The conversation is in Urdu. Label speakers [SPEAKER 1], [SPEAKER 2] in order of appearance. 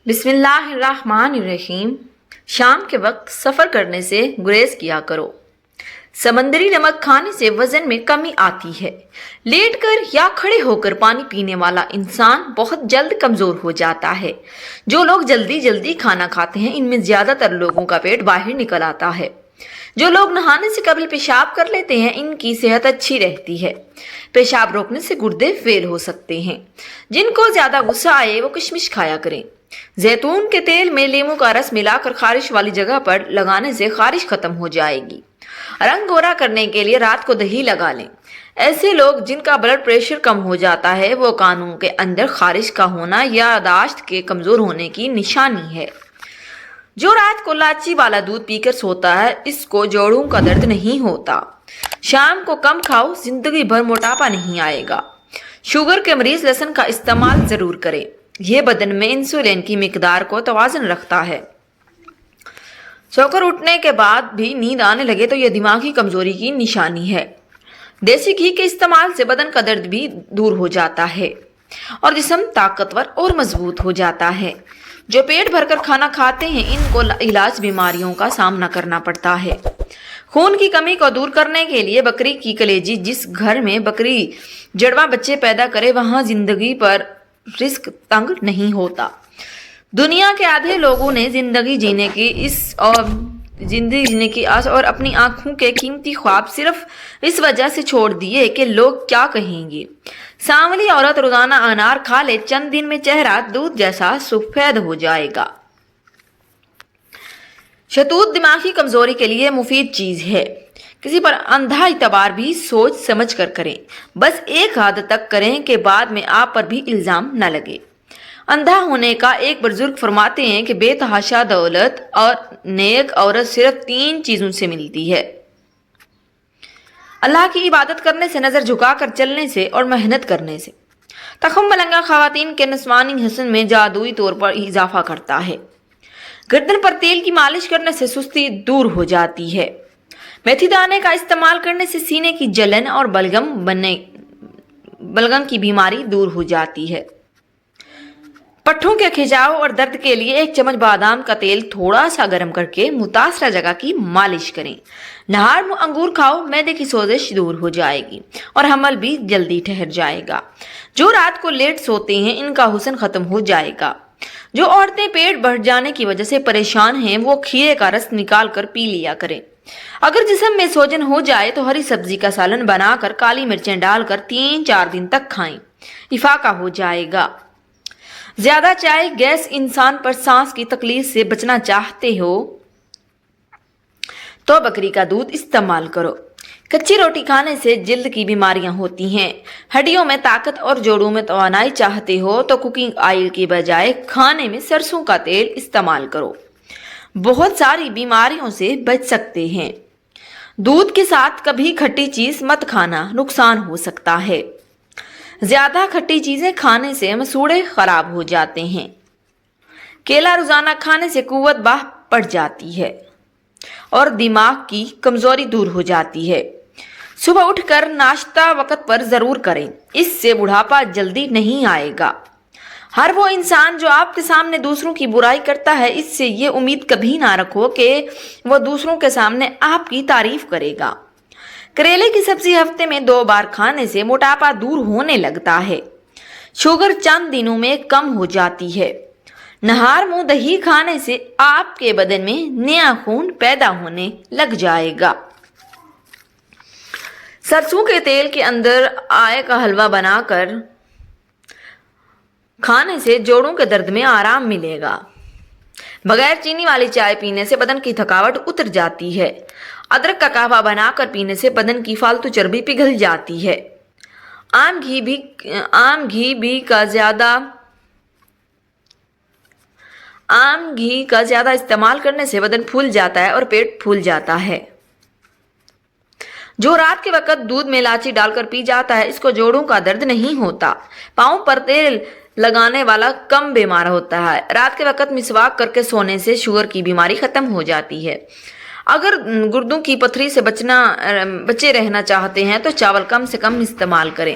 [SPEAKER 1] بسم اللہ الرحمن الرحیم۔ شام کے وقت سفر کرنے سے گریز کیا کرو۔ سمندری نمک کھانے سے وزن میں کمی آتی ہے۔ لیٹ کر یا کھڑے ہو کر پانی پینے والا انسان بہت جلد کمزور ہو جاتا ہے۔ جو لوگ جلدی جلدی کھانا کھاتے ہیں ان میں زیادہ تر لوگوں کا پیٹ باہر نکل آتا ہے۔ جو لوگ نہانے سے قبل پیشاب کر لیتے ہیں ان کی صحت اچھی رہتی ہے۔ پیشاب روکنے سے گردے فیل ہو سکتے ہیں۔ جن کو زیادہ غصہ آئے وہ کشمش کھایا کریں۔ زیتون کے تیل میں لیموں کا رس ملا کر خارش والی جگہ پر لگانے سے خارش ختم ہو جائے گی۔ رنگ گورا کرنے کے لیے رات کو دہی لگا لیں۔ ایسے لوگ جن کا بلڈ پریشر کم ہو جاتا ہے وہ کانوں کے اندر خارش کا ہونا یادداشت کے کمزور ہونے کی نشانی ہے۔ جو رات کو لاچی والا دودھ پی کر سوتا ہے اس کو جوڑوں کا درد نہیں ہوتا۔ شام کو کم کھاؤ، زندگی بھر موٹاپا نہیں آئے گا۔ شوگر کے مریض لہسن کا استعمال ضرور کریں۔ یہ بدن میں انسولین کی مقدار کو توازن رکھتا ہے۔ سو کر اٹھنے کے بعد بھی نیند آنے لگے تو یہ دماغی کمزوری کی نشانی ہے۔ دیسی گھی کے استعمال سے بدن کا درد بھی دور ہو جاتا ہے اور جسم طاقتور اور مضبوط ہو جاتا ہے۔ جو پیٹ بھر کر کھانا کھاتے ہیں ان کو علاج بیماریوں کا سامنا کرنا پڑتا ہے۔ خون کی کمی کو دور کرنے کے لیے بکری کی کلیجی، جس گھر میں بکری جڑواں بچے پیدا کرے وہاں زندگی پر رزق تنگ نہیں ہوتا۔ دنیا کے آدھے لوگوں نے زندگی جینے کی آس اور اپنی آنکھوں کے قیمتی خواب صرف اس وجہ سے چھوڑ دیے کہ لوگ کیا کہیں گے۔ سانولی عورت روزانہ انار کھا لے، چند دن میں چہرہ دودھ جیسا سفید ہو جائے گا۔ شہتوت دماغی کمزوری کے لیے مفید چیز ہے۔ کسی پر اندھا اعتبار بھی سوچ سمجھ کر کریں، بس ایک حد تک کریں کہ بعد میں آپ پر بھی الزام نہ لگے۔ اندھا ہونے کا ایک بزرگ فرماتے ہیں کہ بے تحاشا دولت اور نیک عورت صرف 3 چیزوں سے ملتی ہے: اللہ کی عبادت کرنے سے، نظر جھکا کر چلنے سے اور محنت کرنے سے۔ تخم ملنگا خواتین کے نسوانی حسن میں جادوئی طور پر اضافہ کرتا ہے۔ گردن پر تیل کی مالش کرنے سے سستی دور ہو جاتی ہے۔ میتھی دانے کا استعمال کرنے سے سینے کی جلن اور بلغم کی بیماری دور ہو جاتی ہے۔ پٹھوں کے کھجاؤ اور درد کے لیے 1 چمچ بادام کا تیل تھوڑا سا گرم کر کے متاثرہ جگہ کی مالش کریں۔ نہار منہ انگور کھاؤ، معدے کی سوزش دور ہو جائے گی اور حمل بھی جلدی ٹھہر جائے گا۔ جو رات کو لیٹ سوتے ہیں ان کا حسن ختم ہو جائے گا۔ جو عورتیں پیٹ بڑھ جانے کی وجہ سے پریشان ہیں وہ کھیرے کا رس نکال کر پی لیا کریں۔ اگر جسم میں سوجن ہو جائے تو ہری سبزی کا سالن بنا کر کالی مرچیں ڈال کر 3-4 دن تک کھائیں، افاقہ ہو جائے گا۔ زیادہ چائے گیس انسان پر سانس کی تکلیف سے بچنا چاہتے ہو تو بکری کا دودھ استعمال کرو۔ کچی روٹی کھانے سے جلد کی بیماریاں ہوتی ہیں۔ ہڈیوں میں طاقت اور جوڑوں میں توانائی چاہتے ہو تو کوکنگ آئل کی بجائے کھانے میں سرسوں کا تیل استعمال کرو۔ بہت ساری بیماریوں سے بچ سکتے ہیں۔ دودھ کے ساتھ کبھی کھٹی چیز مت کھانا، نقصان ہو سکتا ہے۔ زیادہ کھٹی چیزیں کھانے سے مسوڑھے خراب ہو جاتے ہیں۔ کیلا روزانہ کھانے سے قوت بڑھ جاتی ہے اور دماغ کی کمزوری دور ہو جاتی ہے۔ صبح اٹھ کر ناشتہ وقت پر ضرور کریں، اس سے بڑھاپا جلدی نہیں آئے گا۔ ہر وہ انسان جو آپ کے سامنے دوسروں کی برائی کرتا ہے اس سے یہ امید کبھی نہ رکھو کہ وہ دوسروں کے سامنے آپ کی تعریف کرے گا۔ کریلے کی سبزی ہفتے میں 2 بار کھانے سے موٹاپا دور ہونے لگتا ہے۔ شوگر چند دنوں میں کم ہو جاتی ہے۔ نہار منہ دہی کھانے سے آپ کے بدن میں نیا خون پیدا ہونے لگ جائے گا۔ سرسوں کے تیل کے اندر آئے کا حلوہ بنا کر کھانے سے جوڑوں کے درد میں آرام ملے گا۔ بغیر چینی والی چائے پینے سے بدن کی تھکاوٹ اتر جاتی ہے۔ ادرک کا قہوہ بنا کر پینے سے بدن کی فالتو چربی پگھل جاتی ہے۔ عام گھی کا زیادہ استعمال کرنے سے بدن پھول جاتا ہے اور پیٹ پھول جاتا ہے۔ جو رات کے وقت دودھ میں الائچی ڈال کر پی جاتا ہے اس کو جوڑوں کا درد نہیں ہوتا۔ پاؤں پر تیل لگانے والا کم بیمار ہوتا ہے۔ رات کے وقت مسواک کر کے سونے سے شوگر کی بیماری ختم ہو جاتی ہے۔ اگر گردوں کی پتھری سے بچے رہنا چاہتے ہیں تو چاول کم سے کم استعمال کریں۔